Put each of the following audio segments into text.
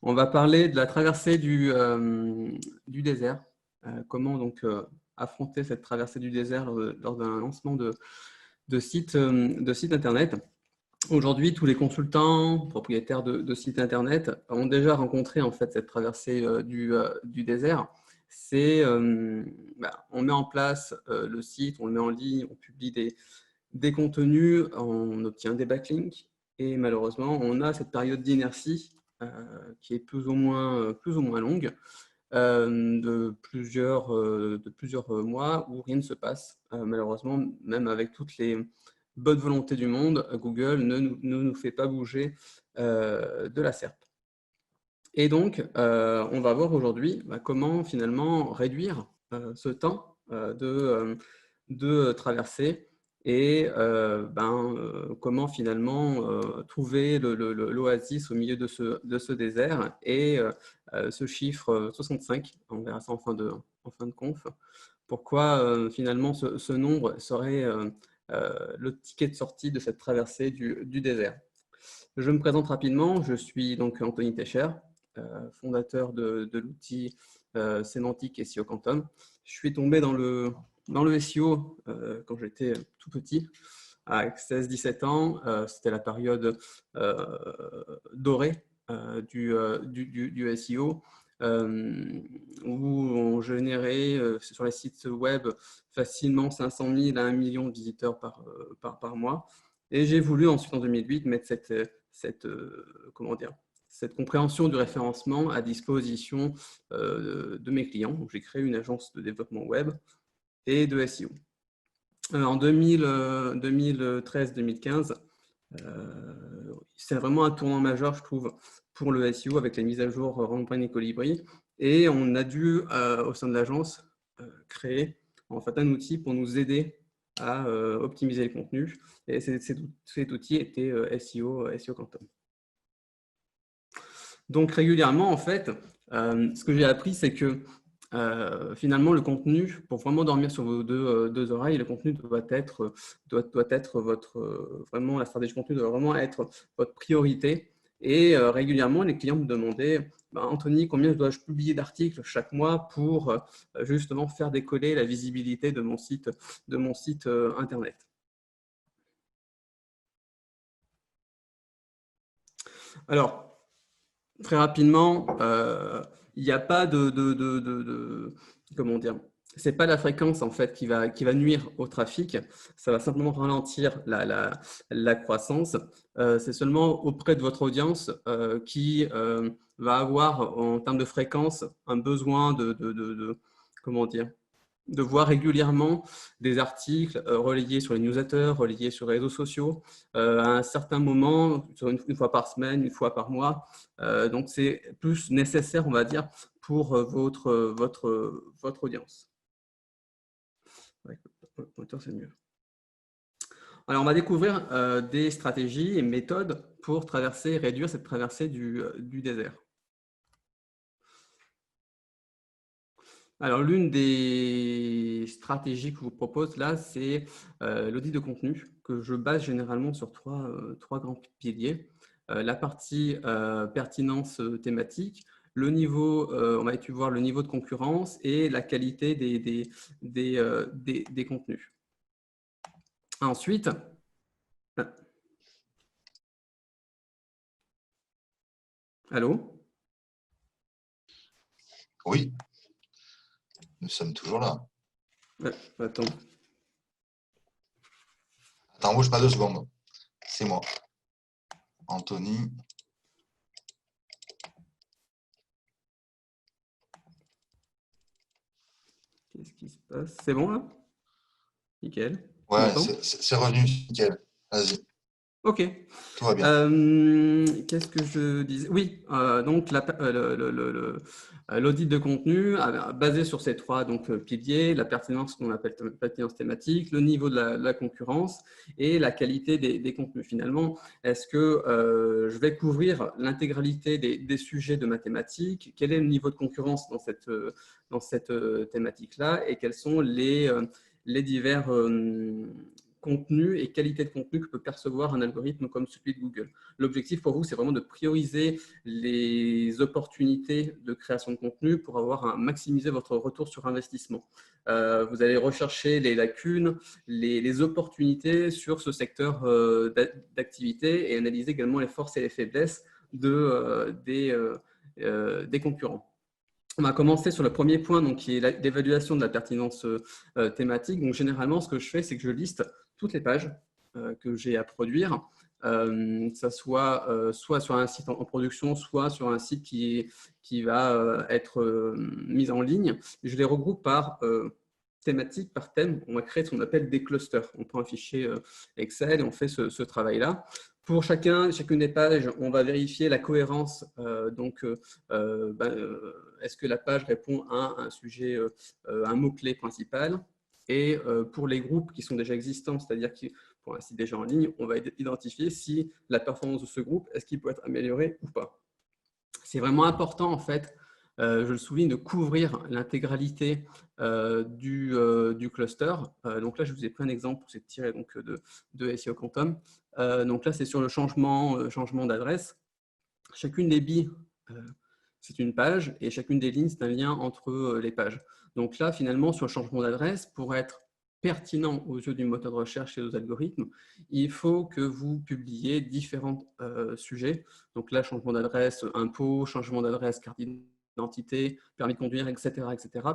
On va parler de la traversée du désert. Comment donc affronter cette traversée du désert lors d'un lancement de site Internet. Aujourd'hui, tous les consultants, propriétaires de sites Internet ont déjà rencontré en fait cette traversée du désert. On met en place le site, on le met en ligne, on publie des contenus, on obtient des backlinks et malheureusement, on a cette période d'inertie qui est plus ou moins longue, de plusieurs mois où rien ne se passe. Malheureusement, même avec toutes les bonnes volontés du monde, Google ne nous fait pas bouger de la SERP. Et donc, on va voir aujourd'hui comment finalement réduire ce temps de traversée et comment finalement trouver l'oasis au milieu de ce désert. Et ce chiffre 65, on verra ça en fin de conf, pourquoi finalement ce nombre serait le ticket de sortie de cette traversée du désert. Je me présente rapidement, je suis donc Anthony Techer, fondateur de l'outil sémantique SEO Quantum. Je suis tombé dans le SEO quand j'étais tout petit, à 16-17 ans. C'était la période dorée du SEO, où on générait sur les sites web facilement 500 000 à 1 million de visiteurs par mois. Et j'ai voulu ensuite en 2008 mettre cette compréhension du référencement à disposition de mes clients. J'ai créé une agence de développement web et de SEO. En 2013-2015, c'est vraiment un tournant majeur, je trouve, pour le SEO avec les mises à jour Rampant et Colibri. Et on a dû, au sein de l'agence, créer en fait un outil pour nous aider à optimiser le contenu. Et cet outil était SEO Quantum. Donc régulièrement, en fait, ce que j'ai appris, c'est que finalement, le contenu, pour vraiment dormir sur vos deux oreilles, le contenu doit être vraiment, la stratégie contenu doit vraiment être votre priorité. Et régulièrement, les clients me demandaient, Anthony, combien dois-je publier d'articles chaque mois pour justement faire décoller la visibilité de mon site Internet. Alors, très rapidement, il n'y a pas comment dire, c'est pas la fréquence en fait qui va nuire au trafic, ça va simplement ralentir la croissance. C'est seulement auprès de votre audience qui va avoir en termes de fréquence un besoin comment dire, de voir régulièrement des articles relayés sur les newsletters, relayés sur les réseaux sociaux, à un certain moment, une fois par semaine, une fois par mois. Donc, c'est plus nécessaire, on va dire, pour votre audience. Ouais, le moteur, c'est mieux. Alors, on va découvrir des stratégies et méthodes pour réduire cette traversée du désert. Alors, l'une des stratégies que je vous propose là, c'est l'audit de contenu que je base généralement sur trois grands piliers. La partie pertinence thématique, le niveau, on va étudier voir le niveau de concurrence et la qualité des contenus. Ensuite, allô? Oui, nous sommes toujours là. Attends. Attends, bouge pas 2 secondes. C'est moi, Anthony. Qu'est-ce qui se passe? C'est bon là? Nickel. Ouais, c'est revenu, nickel. Vas-y. Ok. Tout va bien. Qu'est-ce que je disais? Oui, donc l'audit de contenu basé sur ces trois piliers, la pertinence qu'on appelle pertinence thématique, le niveau de la concurrence et la qualité des contenus. Finalement, est-ce que je vais couvrir l'intégralité des sujets de mathématiques? Quel est le niveau de concurrence dans cette thématique-là et quels sont les divers contenu et qualité de contenu que peut percevoir un algorithme comme celui de Google. L'objectif pour vous, c'est vraiment de prioriser les opportunités de création de contenu pour maximiser votre retour sur investissement. Vous allez rechercher les lacunes, les opportunités sur ce secteur d'activité et analyser également les forces et les faiblesses des concurrents. On va commencer sur le premier point, donc, qui est l'évaluation de la pertinence thématique. Donc, généralement, ce que je fais, c'est que je liste toutes les pages que j'ai à produire, que ce soit soit sur un site en production, soit sur un site qui va être mis en ligne. Je les regroupe par thématique, par thème. On va créer ce qu'on appelle des clusters. On prend un fichier Excel et on fait ce travail-là. Pour chacune des pages, on va vérifier la cohérence. Est-ce que la page répond à un sujet, un mot-clé principal? Et pour les groupes qui sont déjà existants, c'est-à-dire pour un site déjà en ligne, on va identifier si la performance de ce groupe, est-ce qu'il peut être amélioré ou pas. C'est vraiment important, en fait, je le souligne, de couvrir l'intégralité du cluster. Donc là, je vous ai pris un exemple, c'est tiré donc, de SEO Quantum. Donc là, c'est sur le changement d'adresse. Chacune des billes, c'est une page, et chacune des lignes, c'est un lien entre les pages. Donc là, finalement, sur le changement d'adresse, pour être pertinent aux yeux du moteur de recherche et aux algorithmes, il faut que vous publiez différents sujets. Donc là, changement d'adresse, impôt, changement d'adresse, carte d'identité, permis de conduire, etc.,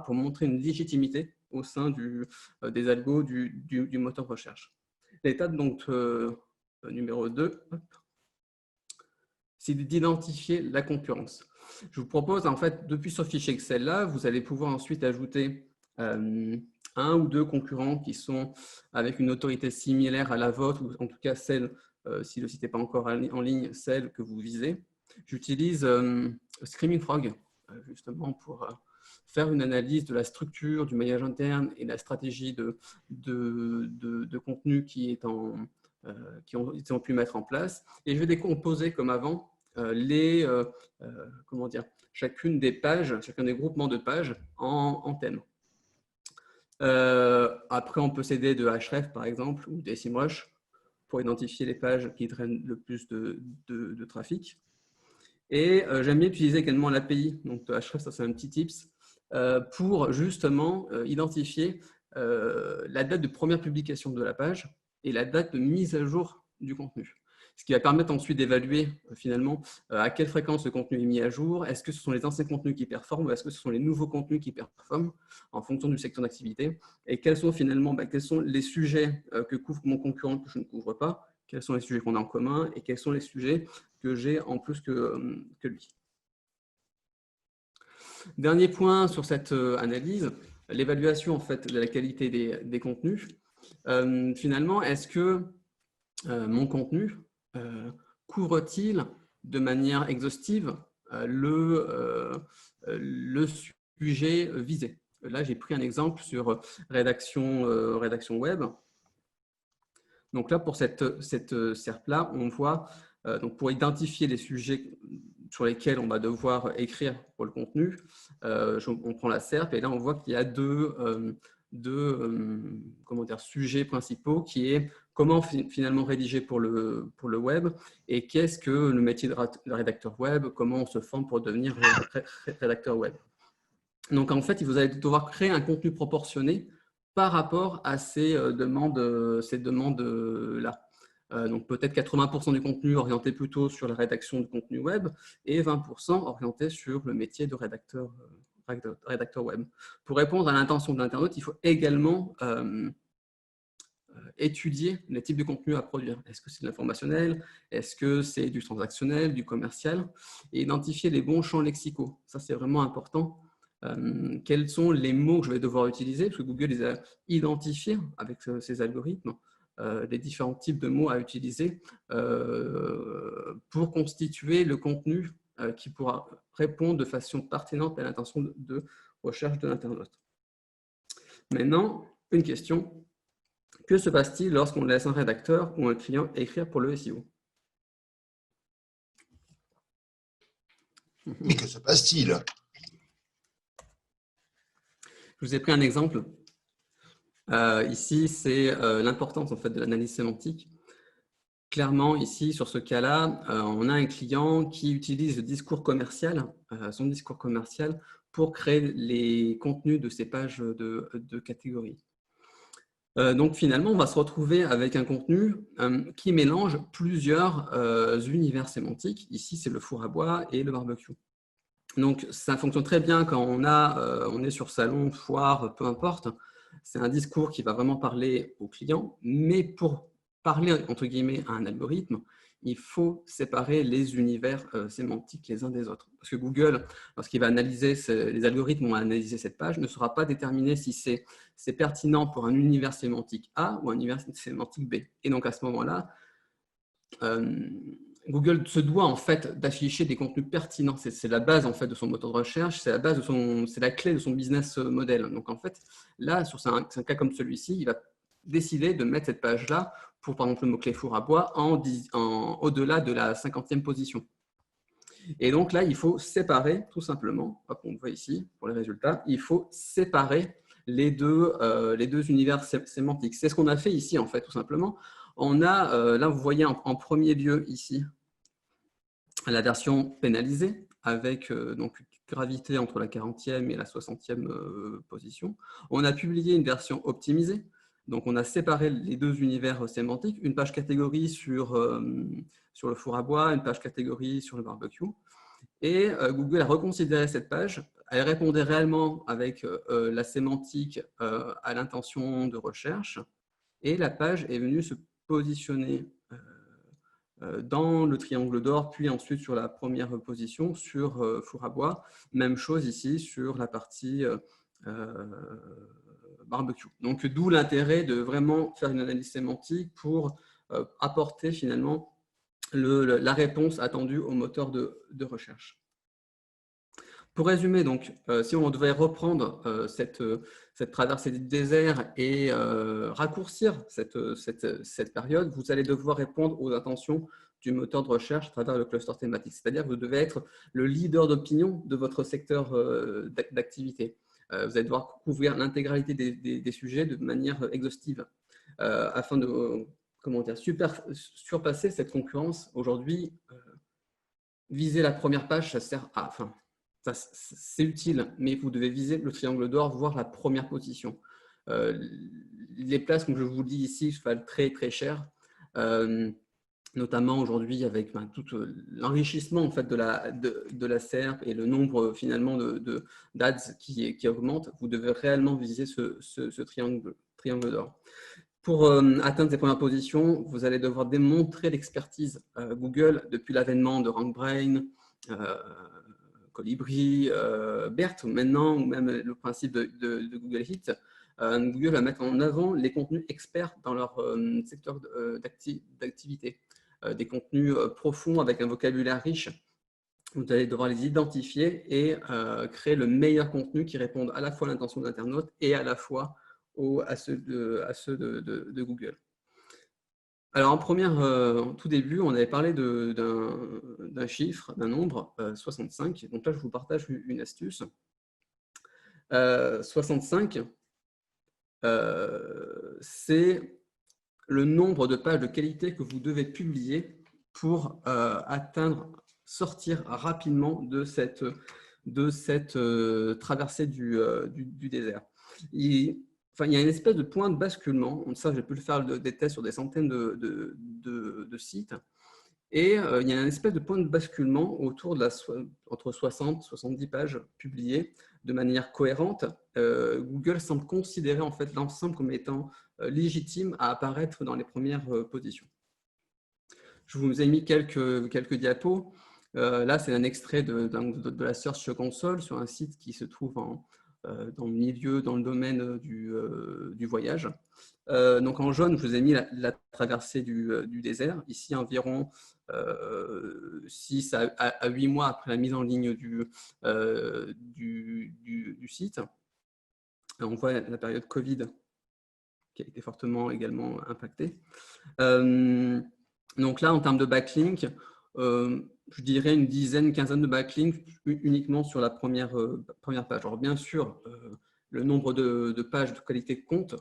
pour montrer une légitimité au sein des algos du moteur de recherche. L'étape donc numéro 2, c'est d'identifier la concurrence. Je vous propose, en fait, depuis ce fichier Excel-là, vous allez pouvoir ensuite ajouter un ou deux concurrents qui sont avec une autorité similaire à la vôtre, ou en tout cas celle, si le site n'est pas encore en ligne, celle que vous visez. J'utilise Screaming Frog, justement, pour faire une analyse de la structure, du maillage interne et la stratégie de contenu qui ont pu mettre en place. Et je vais décomposer comme avant chacune des pages, chacun des groupements de pages en thèmes. Après, on peut s'aider de Ahrefs, par exemple, ou des SEMrush pour identifier les pages qui drainent le plus de trafic. Et j'aime bien utiliser également l'API, donc Ahrefs, ça c'est un petit tips, pour justement identifier la date de première publication de la page et la date de mise à jour du contenu. Ce qui va permettre ensuite d'évaluer finalement à quelle fréquence le contenu est mis à jour. Est-ce que ce sont les anciens contenus qui performent ou est-ce que ce sont les nouveaux contenus qui performent en fonction du secteur d'activité? Et quels sont finalement quels sont les sujets que couvre mon concurrent que je ne couvre pas? Quels sont les sujets qu'on a en commun et quels sont les sujets que j'ai en plus que lui? Dernier point sur cette analyse, l'évaluation en fait de la qualité des contenus. Finalement, est-ce que mon contenu couvre-t-il de manière exhaustive le sujet visé? Là, j'ai pris un exemple sur rédaction web. Donc là, pour cette SERP-là, on voit, donc pour identifier les sujets sur lesquels on va devoir écrire pour le contenu, on prend la SERP et là, on voit qu'il y a deux sujets principaux qui est comment finalement rédiger pour le web et qu'est-ce que le métier de rédacteur web, comment on se forme pour devenir rédacteur web. Donc, en fait, vous allez devoir créer un contenu proportionné par rapport à ces demandes-là. Donc, peut-être 80% du contenu orienté plutôt sur la rédaction de contenu web et 20% orienté sur le métier de rédacteur web. Pour répondre à l'intention de l'internaute, il faut également étudier les types de contenu à produire. Est-ce que c'est de l'informationnel? Est-ce que c'est du transactionnel, du commercial? Et identifier les bons champs lexicaux. Ça, c'est vraiment important. Quels sont les mots que je vais devoir utiliser, parce que Google les a identifiés avec ses algorithmes, les différents types de mots à utiliser pour constituer le contenu qui pourra répondre de façon pertinente à l'intention de recherche de l'internaute. Maintenant, une question. Que se passe-t-il lorsqu'on laisse un rédacteur ou un client écrire pour le SEO? Mais que se passe-t-il? Je vous ai pris un exemple. Ici, c'est l'importance en fait, de l'analyse sémantique. Clairement, ici, sur ce cas-là, on a un client qui utilise le discours commercial, son discours commercial, pour créer les contenus de ces pages de catégorie. Donc finalement, on va se retrouver avec un contenu qui mélange plusieurs univers sémantiques. Ici, c'est le four à bois et le barbecue. Donc ça fonctionne très bien quand on est sur salon, foire, peu importe. C'est un discours qui va vraiment parler au client, mais pour parler entre guillemets à un algorithme, il faut séparer les univers sémantiques les uns des autres. Parce que Google, lorsqu'il va analyser, les algorithmes vont analyser cette page, ne saura pas déterminer si c'est pertinent pour un univers sémantique A ou un univers sémantique B. Et donc à ce moment-là, Google se doit en fait d'afficher des contenus pertinents. C'est la base en fait de son moteur de recherche, c'est la clé de son business model. Donc en fait, là, sur un cas comme celui-ci, il va décider de mettre cette page-là pour par exemple le mot-clé four à bois au-delà de la 50e position. Et donc là, il faut séparer tout simplement, hop, on le voit ici pour les résultats, il faut séparer les deux univers sémantiques. C'est ce qu'on a fait ici en fait tout simplement. On a, là vous voyez en premier lieu ici, la version pénalisée avec donc gravité entre la 40e et la 60e position. On a publié une version optimisée. Donc, on a séparé les deux univers sémantiques, une page catégorie sur le four à bois, une page catégorie sur le barbecue. Et Google a reconsidéré cette page. Elle répondait réellement avec la sémantique à l'intention de recherche. Et la page est venue se positionner dans le triangle d'or, puis ensuite sur la première position sur four à bois. Même chose ici sur la partie barbecue. Donc, d'où l'intérêt de vraiment faire une analyse sémantique pour apporter finalement la réponse attendue au moteur de recherche. Pour résumer, donc, si on devait reprendre cette traversée du désert et raccourcir cette période, vous allez devoir répondre aux intentions du moteur de recherche à travers le cluster thématique. C'est-à-dire que vous devez être le leader d'opinion de votre secteur d'activité. Vous allez devoir couvrir l'intégralité des sujets de manière exhaustive afin de surpasser cette concurrence. Aujourd'hui, viser la première page, ça sert à... Enfin, c'est utile, mais vous devez viser le triangle d'or, voire la première position. Les places, comme je vous le dis ici, valent très très cher, notamment aujourd'hui avec tout l'enrichissement en fait, de la SERP et le nombre finalement d'ads qui augmente. Vous devez réellement viser ce triangle d'or. Pour atteindre ces premières positions, vous allez devoir démontrer l'expertise Google depuis l'avènement de RankBrain, Colibri, BERT maintenant, ou même le principe de Google Hit. Google va mettre en avant les contenus experts dans leur secteur d'activité. Des contenus profonds avec un vocabulaire riche. Vous allez devoir les identifier et créer le meilleur contenu qui réponde à la fois à l'intention de l'internaute et à la fois à ceux de Google. Alors, en tout début, on avait parlé d'un chiffre, d'un nombre, 65. Donc là, je vous partage une astuce. 65, c'est le nombre de pages de qualité que vous devez publier pour sortir rapidement de cette traversée du désert. Il y a une espèce de point de basculement. Ça, j'ai pu le faire des tests sur des centaines de sites. Et il y a une espèce de point de basculement entre 60 et 70 pages publiées de manière cohérente. Google semble considérer en fait l'ensemble comme étant légitime à apparaître dans les premières positions. Je vous ai mis quelques diapos. Là, c'est un extrait de la Search Console sur un site qui se trouve dans le milieu, dans le domaine du voyage. Donc en jaune, je vous ai mis la traversée du désert. Ici, environ 6 à 8 mois après la mise en ligne du site. On voit la période Covid qui a été fortement également impactée. Donc là, en termes de backlink, je dirais une quinzaine de backlinks uniquement sur la première page. Alors bien sûr, le nombre de pages de qualité compte.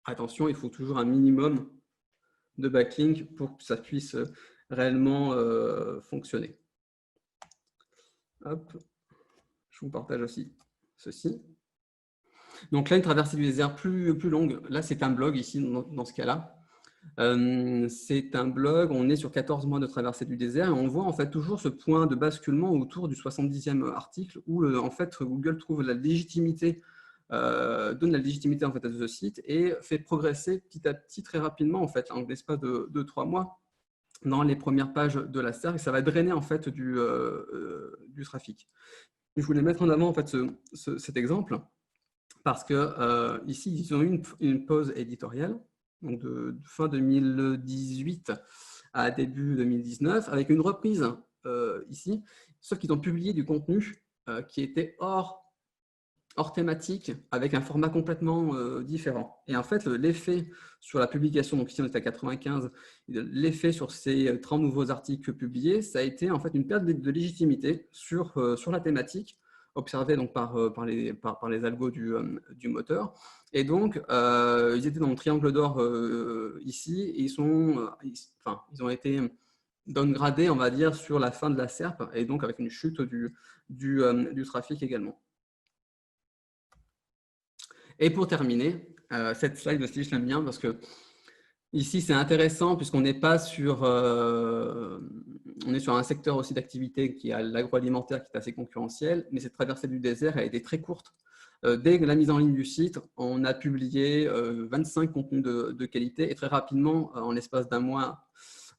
Attention, il faut toujours un minimum de backlink pour que ça puisse réellement fonctionner. Hop. Je vous partage aussi ceci. Donc là, une traversée du désert plus longue. Là, c'est un blog ici, dans ce cas-là. C'est un blog, on est sur 14 mois de traversée du désert et on voit en fait toujours ce point de basculement autour du 70e article où en fait Google trouve la légitimité, donne la légitimité en fait à ce site et fait progresser petit à petit très rapidement en fait en l'espace de 3 mois dans les premières pages de la SERP et ça va drainer en fait du trafic. Je voulais mettre en avant en fait cet exemple parce que ici ils ont eu une pause éditoriale. Donc de fin 2018 à début 2019, avec une reprise ici, sauf qu'ils ont publié du contenu qui était hors thématique, avec un format complètement différent. Et en fait, l'effet sur la publication, donc ici on est à 95, l'effet sur ces 30 nouveaux articles publiés, ça a été en fait une perte de légitimité sur la thématique, observée donc par les algos du moteur. Et donc, ils étaient dans le triangle d'or ici, et ils ont été downgradés, on va dire, sur la fin de la SERP, et donc avec une chute du trafic également. Et pour terminer, cette slide aussi, je l'aime bien parce que ici, c'est intéressant puisqu'on n'est pas sur, on est sur un secteur aussi d'activité qui est l'agroalimentaire qui est assez concurrentiel, mais cette traversée du désert a été très courte. Dès la mise en ligne du site, on a publié 25 contenus de qualité et très rapidement, en l'espace d'un mois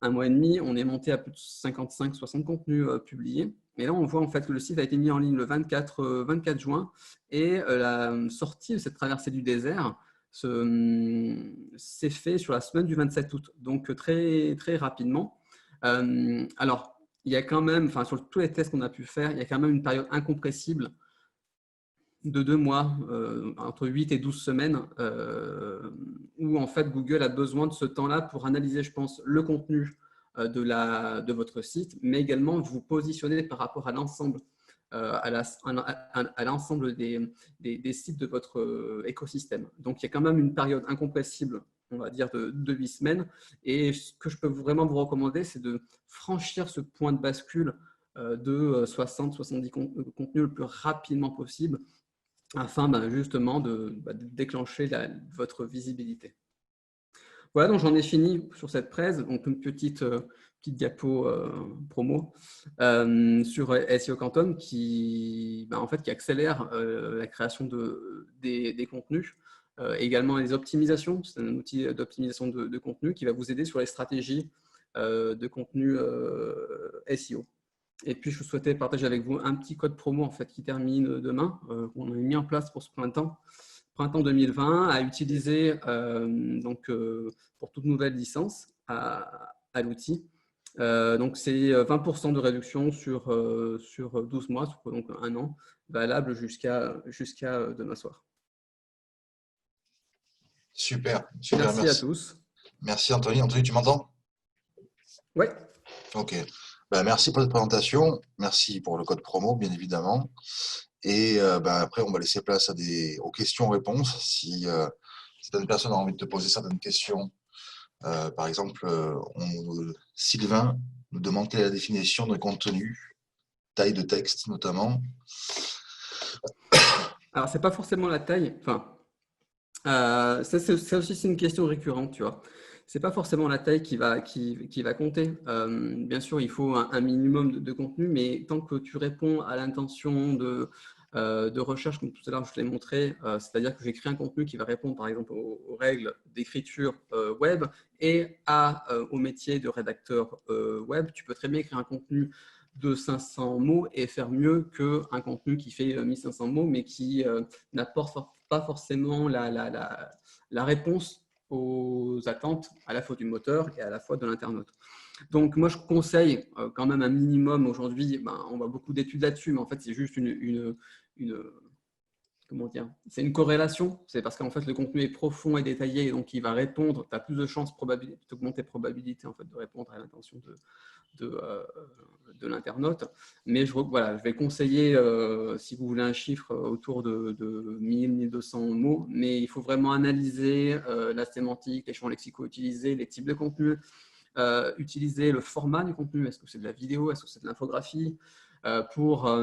et demi, on est monté à plus de 55-60 contenus publiés. Et là, on voit en fait que le site a été mis en ligne le 24 juin et la sortie de cette traversée du désert s'est fait sur la semaine du 27 août, donc très, très rapidement. Alors, il y a quand même, sur tous les tests qu'on a pu faire, il y a quand même une période incompressible de 2 mois, entre 8 et 12 semaines, où en fait Google a besoin de ce temps-là pour analyser, je pense, le contenu de votre site, mais également vous positionner par rapport à l'ensemble l'ensemble des sites de votre écosystème. Donc, il y a quand même une période incompressible, on va dire, de 8 semaines. Et ce que je peux vraiment vous recommander, c'est de franchir ce point de bascule de 60-70 contenus le plus rapidement possible afin justement de déclencher votre visibilité. Voilà, donc j'en ai fini sur cette presse. Donc une petite diapo promo sur SEO Quantum qui accélère la création des contenus. Également les optimisations, c'est un outil d'optimisation de contenu qui va vous aider sur les stratégies de contenu SEO. Et puis, je souhaitais partager avec vous un petit code promo en fait, qui termine demain, qu'on a mis en place pour ce printemps 2020, à utiliser pour toute nouvelle licence à l'outil. Donc, c'est 20% de réduction sur 12 mois, sur donc un an, valable jusqu'à demain soir. Super, merci à tous. Merci Anthony. Anthony, tu m'entends? Oui. Ok. Merci pour cette présentation. Merci pour le code promo, bien évidemment. Et après, on va laisser place aux questions-réponses. Si certaines personnes ont envie de te poser certaines questions, par exemple, Sylvain nous demande quelle est la définition de contenu, taille de texte notamment. Alors, c'est pas forcément la taille. Ça aussi, c'est une question récurrente, tu vois. C'est pas forcément la taille qui va compter. Bien sûr, il faut un minimum de contenu, mais tant que tu réponds à l'intention de recherche, comme tout à l'heure je te l'ai montré, c'est-à-dire que j'écris un contenu qui va répondre par exemple aux règles d'écriture web et au métier de rédacteur web, tu peux très bien écrire un contenu de 500 mots et faire mieux qu'un contenu qui fait 1500 mots, mais qui n'apporte pas forcément la réponse aux attentes à la fois du moteur et à la fois de l'internaute. Donc, moi, je conseille quand même un minimum aujourd'hui. On voit beaucoup d'études là-dessus, mais en fait, c'est juste une comment dire, c'est une corrélation. C'est parce qu'en fait, le contenu est profond et détaillé, et donc il va répondre. Tu as plus de chances d'augmenter tes probabilités en fait, de répondre à l'intention de l'internaute. Mais voilà, je vais conseiller, si vous voulez un chiffre, autour de 1000-1200 mots, mais il faut vraiment analyser la sémantique, les champs lexicaux utilisés, les types de contenus, utiliser le format du contenu. Est-ce que c'est de la vidéo, est-ce que c'est de l'infographie, pour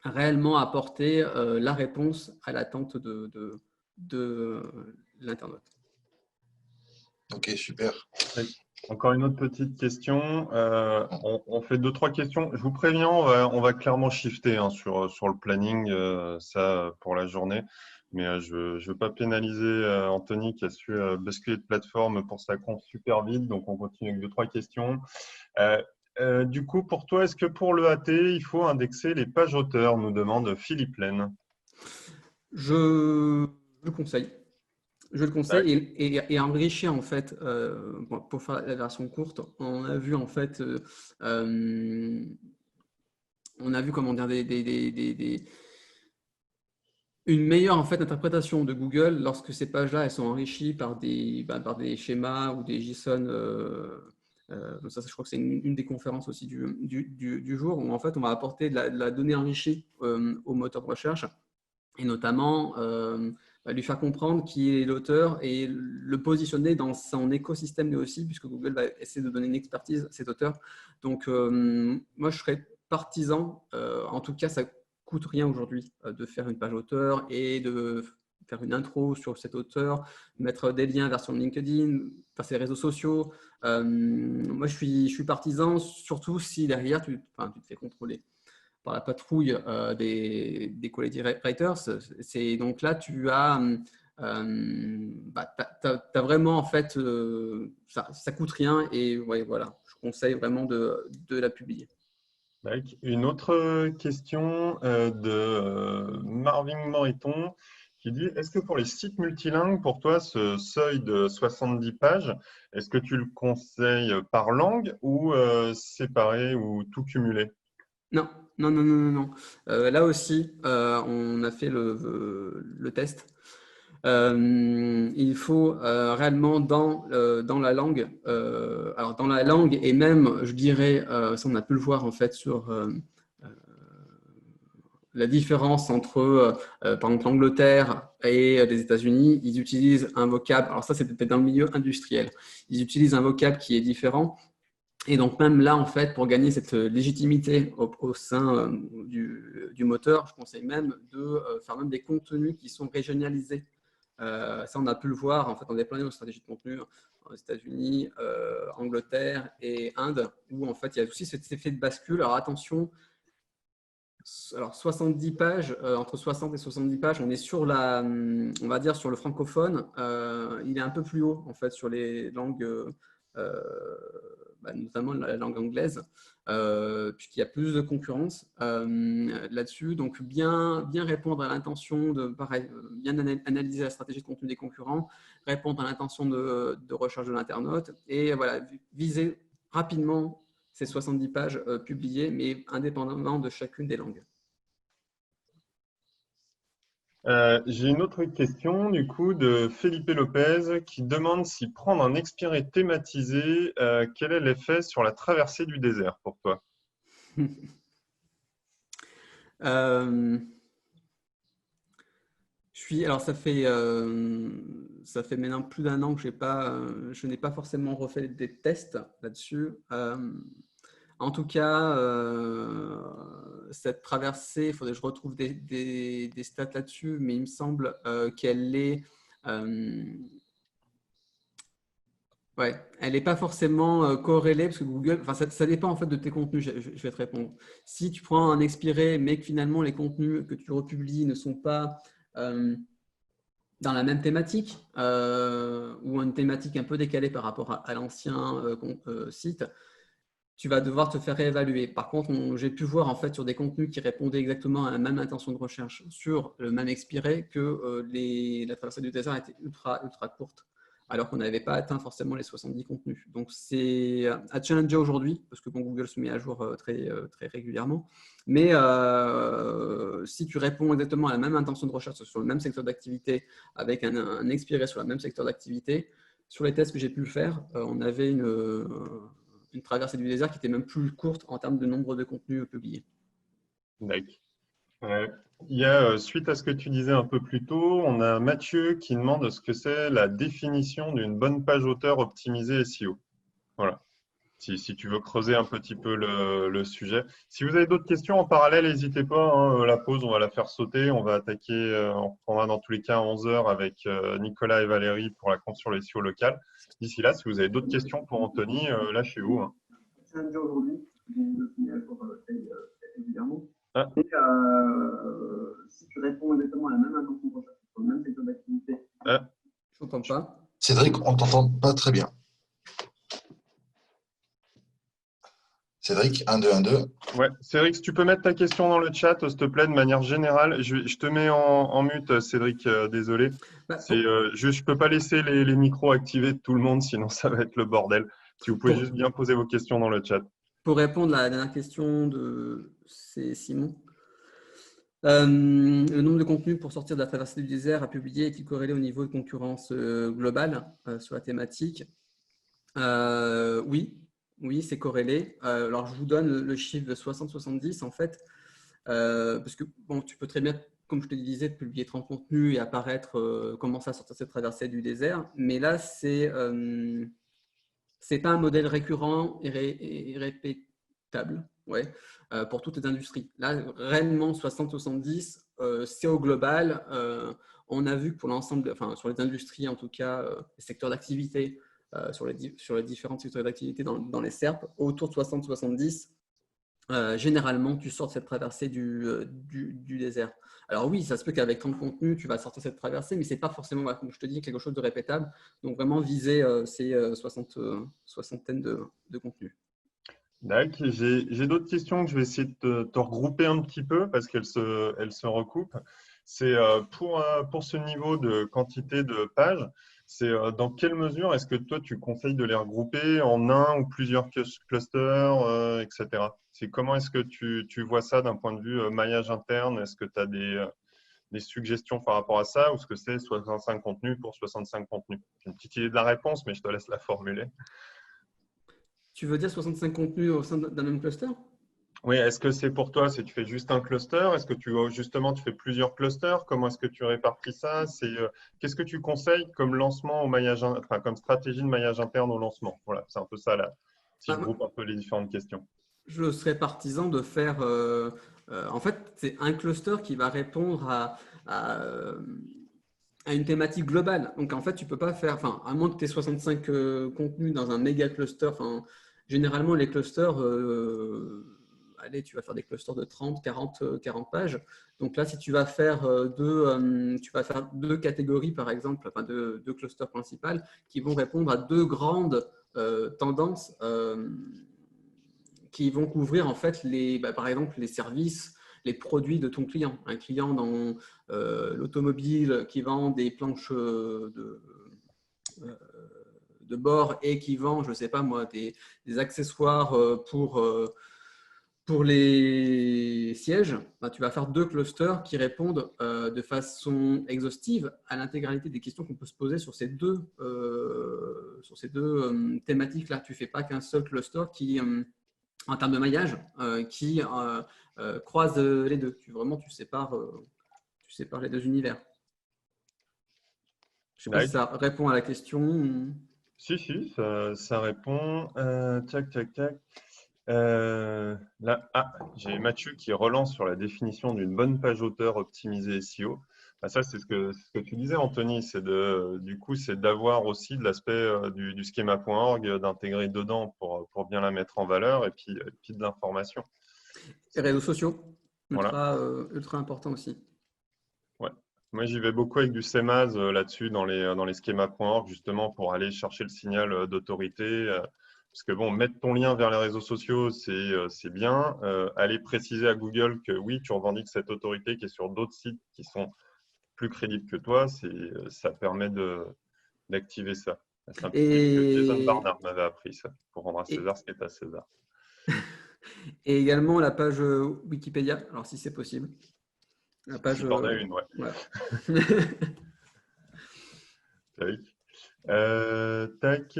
réellement apporter la réponse à l'attente de l'internaute. Ok, super. Encore une autre petite question. On fait 2-3 questions. Je vous préviens, on va clairement shifter hein, sur le planning, ça pour la journée. Mais je ne veux pas pénaliser Anthony qui a su basculer de plateforme pour sa conf super vite. Donc, on continue avec 2-3 questions. Du coup, pour toi, est-ce que pour le AT, il faut indexer les pages auteurs, nous demande Philippe Laine. Je le conseille. Je le conseille et enrichir en fait, pour faire la version courte, on a vu en fait, on a vu comment dire une meilleure en fait interprétation de Google lorsque ces pages-là elles sont enrichies par par des schémas ou des JSON. Ça, je crois que c'est une des conférences aussi du jour où en fait on va apporter de la donnée enrichie au moteur de recherche et notamment lui faire comprendre qui est l'auteur et le positionner dans son écosystème lui aussi, puisque Google va essayer de donner une expertise à cet auteur. Donc, moi, je serais partisan, en tout cas, ça ne coûte rien aujourd'hui de faire une page auteur et de faire une intro sur cet auteur, mettre des liens vers son LinkedIn, vers ses réseaux sociaux. Moi, je suis partisan, surtout si derrière, tu te fais contrôler par la patrouille des quality writers. Donc là, tu as, t'as vraiment en fait, ça coûte rien et ouais, voilà, je conseille vraiment de la publier. Une autre question de Marvin Moriton qui dit, est-ce que pour les sites multilingues, pour toi, ce seuil de 70 pages, est-ce que tu le conseilles par langue ou séparé ou tout cumulé? Non. Là aussi, on a fait le test. Il faut réellement dans la langue, alors dans la langue et même, je dirais, ça on a pu le voir en fait sur la différence entre, par exemple, l'Angleterre et les États-Unis. Ils utilisent un vocable, alors ça c'était dans le milieu industriel, ils utilisent un vocable qui est différent. Et donc même là, en fait, pour gagner cette légitimité au sein du moteur, je conseille même de faire même des contenus qui sont régionalisés. Ça, on a pu le voir en fait dans des plans de stratégie de contenu aux États-Unis, Angleterre et Inde, où en fait il y a aussi cet effet de bascule. Alors attention, alors 70 pages, entre 60 et 70 pages, on est sur on va dire sur le francophone. Il est un peu plus haut en fait sur les langues, notamment la langue anglaise, puisqu'il y a plus de concurrence là-dessus. Donc bien répondre à l'intention bien analyser la stratégie de contenu des concurrents, répondre à l'intention de recherche de l'internaute et voilà, viser rapidement ces 70 pages publiées, mais indépendamment de chacune des langues. J'ai une autre question du coup de Felipe Lopez qui demande si prendre un expiré thématisé, quel est l'effet sur la traversée du désert pour toi? Alors ça fait maintenant plus d'1 an que je n'ai pas forcément refait des tests là-dessus. En tout cas, cette traversée, il faudrait que je retrouve des stats là-dessus, mais il me semble qu'elle est, elle n'est pas forcément corrélée parce que Google, ça dépend en fait de tes contenus. Je vais te répondre. Si tu prends un expiré, mais que finalement les contenus que tu republies ne sont pas dans la même thématique ou une thématique un peu décalée par rapport à l'ancien site, tu vas devoir te faire réévaluer. Par contre, j'ai pu voir en fait sur des contenus qui répondaient exactement à la même intention de recherche sur le même expiré que la traversée du désert était ultra courte. alors qu'on n'avait pas atteint forcément les 70 contenus. Donc, c'est à challenger aujourd'hui, parce que bon, Google se met à jour très régulièrement. Mais si tu réponds exactement à la même intention de recherche sur le même secteur d'activité, avec un expiré sur le même secteur d'activité, sur les tests que j'ai pu faire, on avait une traversée du désert qui était même plus courte en termes de nombre de contenus publiés. D'accord. Il y a, suite à ce que tu disais un peu plus tôt, on a Mathieu qui demande ce que c'est la définition d'une bonne page auteur optimisée SEO. Voilà. Si tu veux creuser un petit peu le sujet. Si vous avez d'autres questions en parallèle, n'hésitez pas. Hein, la pause, on va la faire sauter. On va attaquer, on reprendra dans tous les cas à 11 h avec Nicolas et Valérie pour la compte sur les SEO local. D'ici là, si vous avez d'autres questions pour Anthony, lâchez-vous. Hein. Aujourd'hui, évidemment. Ah. Et si tu réponds exactement à la même intention de recherche sur le même secteur d'activité, je n'entends pas. Cédric, on ne t'entend pas très bien. Cédric, 1, 2, 1, 2. Ouais, Cédric, si tu peux mettre ta question dans le chat, s'il te plaît, de manière générale. Je te mets en mute, Cédric, désolé. Je ne peux pas laisser les micros activés de tout le monde, sinon ça va être le bordel. Si vous pouvez juste bien poser vos questions dans le chat. Pour répondre à la dernière question c'est Simon. Le nombre de contenus pour sortir de la traversée du désert à publier est-il corrélé au niveau de concurrence globale sur la thématique? Oui, c'est corrélé. Alors, je vous donne le chiffre de 60-70 en fait, parce que bon, tu peux très bien, comme je te disais, publier 30 contenus et apparaître, commencer à sortir cette traversée du désert. Mais là, c'est pas un modèle récurrent et répétable. Ouais, pour toutes les industries. Là, réellement, 60-70, c'est au global. On a vu que pour l'ensemble, enfin, sur les industries, en tout cas, les secteurs d'activité, sur les différents secteurs d'activité dans les SERP, autour de 60-70, généralement, tu sors de cette traversée du désert. Alors oui, ça se peut qu'avec 30 contenus, tu vas sortir cette traversée, mais ce n'est pas forcément, comme je te dis, quelque chose de répétable. Donc vraiment viser ces soixantaine de contenus. D'accord. J'ai d'autres questions que je vais essayer de te regrouper un petit peu parce qu'elles se recoupent. C'est pour ce niveau de quantité de pages, c'est dans quelle mesure est-ce que toi tu conseilles de les regrouper en un ou plusieurs clusters, etc. C'est comment est-ce que tu vois ça d'un point de vue maillage interne? Est-ce que tu as des suggestions par rapport à ça ou est-ce que c'est 65 contenus pour 65 contenus? J'ai une petite idée de la réponse, mais je te laisse la formuler. Tu veux dire 65 contenus au sein d'un même cluster? Oui, est-ce que c'est pour toi, si tu fais juste un cluster? Est-ce que tu fais plusieurs clusters? Comment est-ce que tu répartis ça? Qu'est-ce que tu conseilles comme lancement au maillage, enfin comme stratégie de maillage interne au lancement? Voilà, c'est un peu ça là. Si je groupe un peu les différentes questions. Je serais partisan de faire. En fait, c'est un cluster qui va répondre à une thématique globale. Donc, en fait, tu peux pas faire. Enfin, à moins que tu aies 65 contenus dans un méga cluster. Enfin, généralement, les clusters. Allez, tu vas faire des clusters de 30, 40 pages. Donc là, si tu vas faire deux catégories, par exemple, enfin deux clusters principales qui vont répondre à deux grandes tendances qui vont couvrir en fait par exemple les services, les produits de ton client. Un client dans l'automobile qui vend des planches de bord et qui vend, je ne sais pas moi, des accessoires pour les sièges, tu vas faire deux clusters qui répondent de façon exhaustive à l'intégralité des questions qu'on peut se poser sur ces deux thématiques-là. Tu ne fais pas qu'un seul cluster qui, en termes de maillage, qui croise les deux. Tu sépares les deux univers. Je ne sais pas si ça répond à la question. Si, ça répond. Tac. Là, j'ai Mathieu qui relance sur la définition d'une bonne page auteur optimisée SEO. Ça, c'est ce que tu disais, Anthony. C'est d'avoir aussi de l'aspect du schema.org, d'intégrer dedans pour bien la mettre en valeur et puis de l'information. Les réseaux sociaux, ultra voilà. important aussi. Ouais. Moi, j'y vais beaucoup avec du CMAS là-dessus dans les schémas.org justement pour aller chercher le signal d'autorité. Parce que bon, mettre ton lien vers les réseaux sociaux, c'est bien. Aller préciser à Google que oui, tu revendiques cette autorité qui est sur d'autres sites qui sont plus crédibles que toi, ça permet d'activer ça. La simplicité que Jason Barnard m'avait appris ça, pour rendre à César ce qui est à César. Et également la page Wikipédia, alors si c'est possible. La page. Si t'en as une, ouais. Tac.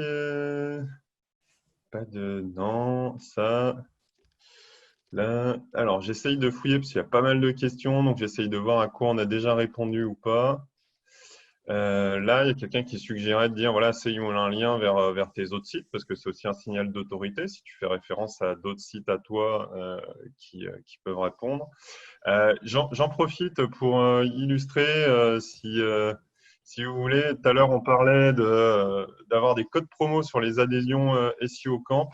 Pas de. Non, ça. Là. Alors, j'essaye de fouiller parce qu'il y a pas mal de questions, donc j'essaye de voir à quoi on a déjà répondu ou pas. Là, il y a quelqu'un qui suggérait de dire, voilà, essayons un lien vers tes autres sites, parce que c'est aussi un signal d'autorité, si tu fais référence à d'autres sites à toi qui peuvent répondre. J'en profite pour illustrer, si vous voulez, tout à l'heure, on parlait d'avoir des codes promo sur les adhésions SEO Camp.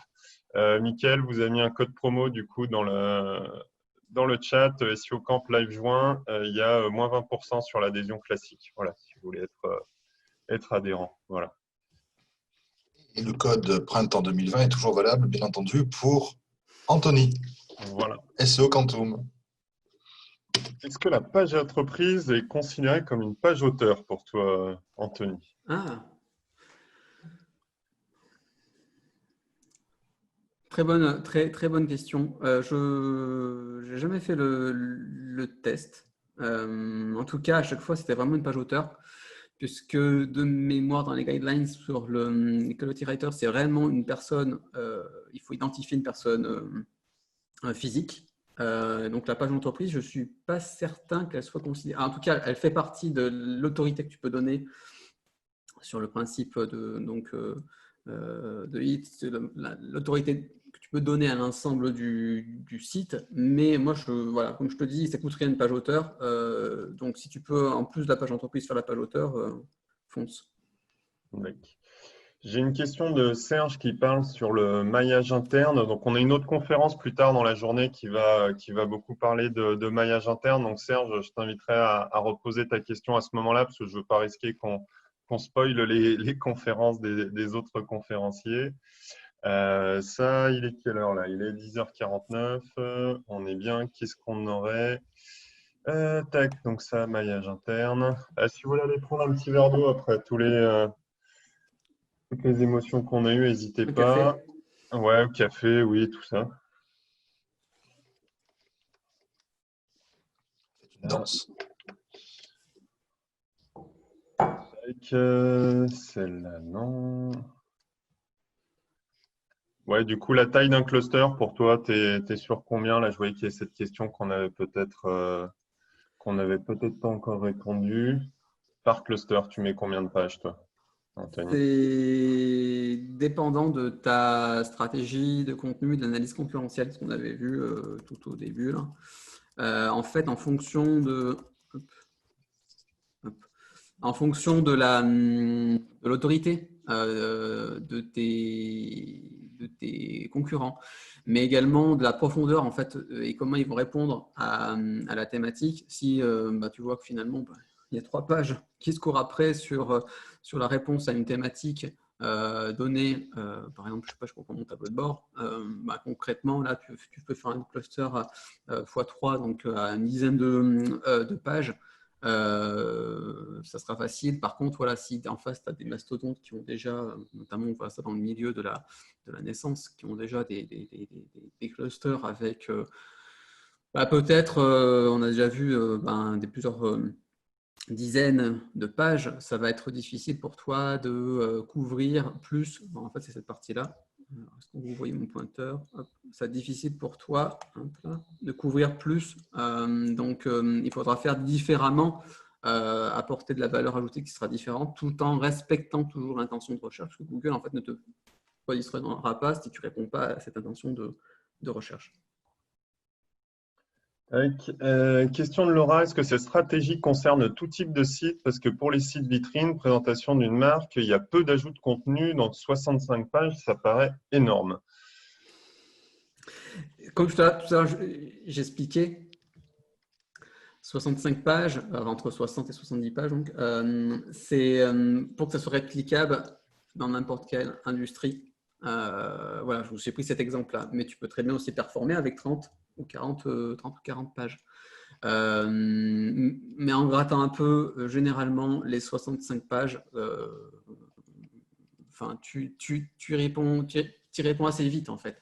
Mickaël vous a mis un code promo, du coup, dans le chat SEO Camp Live Juin, il y a moins 20% sur l'adhésion classique. Voilà, si vous voulez être adhérent. Voilà. Et le code printemps 2020 est toujours valable, bien entendu, pour Anthony. Voilà. SEO Quantum. Est-ce que la page entreprise est considérée comme une page auteur pour toi, Anthony? Très bonne question. Je n'ai jamais fait le test. En tout cas, à chaque fois, c'était vraiment une page auteur, puisque de mémoire dans les guidelines sur le quality writer, c'est réellement une personne, il faut identifier une personne physique. Donc la page d'entreprise, je ne suis pas certain qu'elle soit considérée. En tout cas, elle fait partie de l'autorité que tu peux donner sur le principe de HIT, l'autorité que tu peux donner à l'ensemble du site. Mais moi, voilà, comme je te dis, ça coûte rien une page auteur. Donc si tu peux, en plus de la page entreprise, faire la page auteur, fonce. J'ai une question de Serge qui parle sur le maillage interne. Donc, on a une autre conférence plus tard dans la journée qui va beaucoup parler de maillage interne. Donc, Serge, je t'inviterai à reposer ta question à ce moment-là parce que je ne veux pas risquer qu'on spoil les conférences des autres conférenciers. Ça, il est quelle heure là? Il est 10h49. On est bien. Qu'est-ce qu'on aurait? Tac, donc ça, maillage interne. Si vous voulez aller prendre un petit verre d'eau après toutes les émotions qu'on a eues, n'hésitez pas. Café. Ouais, au café, oui, tout ça. C'est une danse. Celle-là, non. Ouais, du coup, la taille d'un cluster, pour toi, tu es sur combien? Là, je voyais qu'il y a cette question qu'on avait peut-être pas encore répondu. Par cluster, tu mets combien de pages, toi, Anthony? C'est dépendant de ta stratégie de contenu, de l'analyse concurrentielle, ce qu'on avait vu tout au début. Là. En fait, en fonction de l'autorité de tes concurrents, mais également de la profondeur en fait, et comment ils vont répondre à la thématique. Si tu vois que finalement, il y a 3 pages qui se courent après sur la réponse à une thématique donnée, par exemple, je reprends mon tableau de bord, concrètement, là, tu peux faire un cluster x3, donc à une dizaine de pages. Ça sera facile. Par contre, voilà, si en face, tu as des mastodontes qui ont déjà, notamment on voit ça dans le milieu de la naissance, qui ont déjà des clusters avec peut-être, on a déjà vu plusieurs dizaines de pages, ça va être difficile pour toi de couvrir plus. Bon, en fait, c'est cette partie-là. Est-ce que vous voyez mon pointeur? Ça va être difficile pour toi de couvrir plus. Donc, il faudra faire différemment, apporter de la valeur ajoutée qui sera différente, tout en respectant toujours l'intention de recherche. Parce que Google, en fait, ne te positionnera pas si tu ne réponds pas à cette intention de recherche. Question de Laura, est-ce que cette stratégie concerne tout type de site? Parce que pour les sites vitrines, présentation d'une marque, il y a peu d'ajouts de contenu, donc 65 pages, ça paraît énorme. Comme tout à l'heure, j'expliquais, 65 pages, entre 60 et 70 pages, donc, c'est pour que ça soit réplicable dans n'importe quelle industrie. Voilà, je vous ai pris cet exemple-là, mais tu peux très bien aussi performer avec 30 ou 40 pages. Mais en grattant un peu, généralement, les 65 pages enfin, tu réponds assez vite en fait.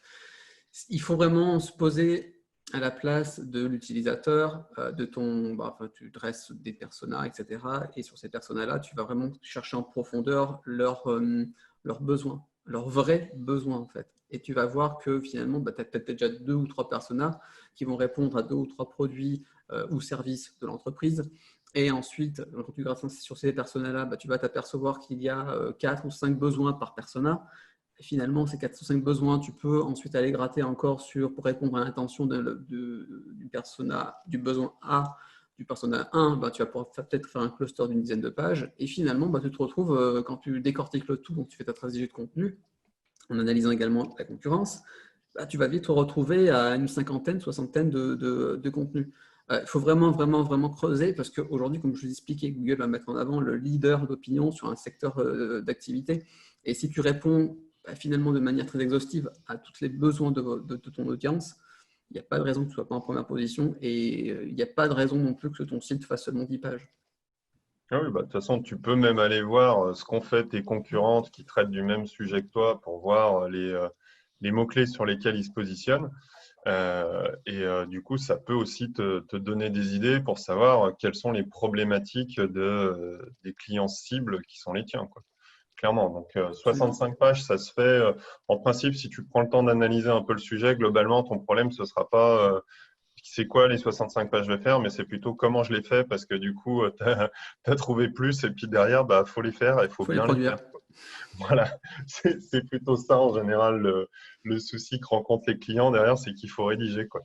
Il faut vraiment se poser à la place de l'utilisateur, enfin, tu dresses des personas, etc. Et sur ces personas-là, tu vas vraiment chercher en profondeur leurs besoins, leurs vrais besoins en fait. Et tu vas voir que finalement, tu as peut-être déjà 2 ou 3 personas qui vont répondre à 2 ou 3 produits ou services de l'entreprise. Et ensuite, quand tu grattes sur ces personas-là, tu vas t'apercevoir qu'il y a 4 ou 5 besoins par persona. Et finalement, ces 4 ou 5 besoins, tu peux ensuite aller gratter encore pour répondre à l'intention du persona, du besoin A, du persona 1, tu vas pouvoir peut-être faire un cluster d'une dizaine de pages. Et finalement, tu te retrouves, quand tu décortiques le tout, donc tu fais ta stratégie de contenu, en analysant également la concurrence, tu vas vite te retrouver à une cinquantaine, soixantaine de contenus. Il faut vraiment, vraiment, vraiment creuser parce qu'aujourd'hui, comme je vous expliquais, Google va mettre en avant le leader d'opinion sur un secteur d'activité. Et si tu réponds finalement de manière très exhaustive à tous les besoins de ton audience, il n'y a pas de raison que tu ne sois pas en première position et il n'y a pas de raison non plus que ton site fasse seulement 10 pages. Ah oui, de toute façon, tu peux même aller voir ce qu'ont fait tes concurrentes qui traitent du même sujet que toi pour voir les mots-clés sur lesquels ils se positionnent. Du coup, ça peut aussi te donner des idées pour savoir quelles sont les problématiques des clients cibles qui sont les tiens, quoi. Clairement. Donc, 65 pages, ça se fait. En principe, si tu prends le temps d'analyser un peu le sujet, globalement, ton problème, ce ne sera pas c'est quoi les 65 pages je vais faire, mais c'est plutôt comment je les fais parce que du coup, tu as trouvé plus et puis derrière, faut les faire et il faut bien les faire. Voilà, c'est plutôt ça en général le souci que rencontrent les clients derrière, c'est qu'il faut rédiger, quoi.